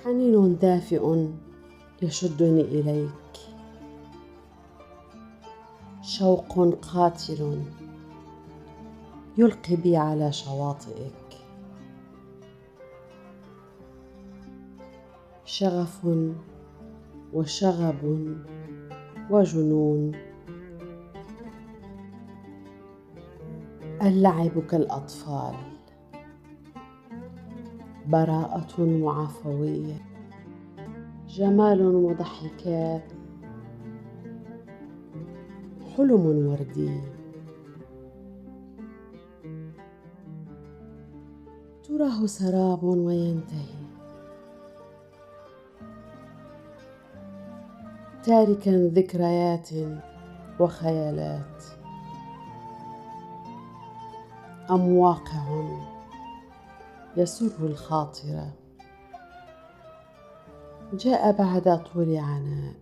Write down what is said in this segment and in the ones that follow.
حنين دافئ يشدني إليك، شوق قاتل يلقي بي على شواطئك، شغف وشغب وجنون، اللعب كالأطفال، براءة وعفوية، جمال وضحكات، حلم وردي. تراه سراب وينتهي، تاركا ذكريات وخيالات، أم واقع يسر الخاطر جاء بعد طول عناء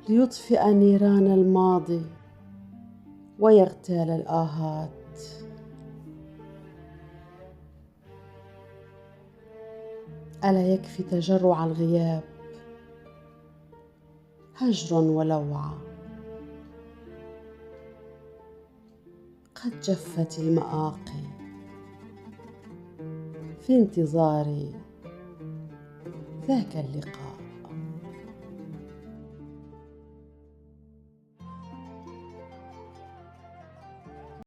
ليطفئ نيران الماضي ويغتال الآهات. ألا يكفي تجرع الغياب، هجر ولوعة، قد جفت المآقي في انتظار ذاك اللقاء.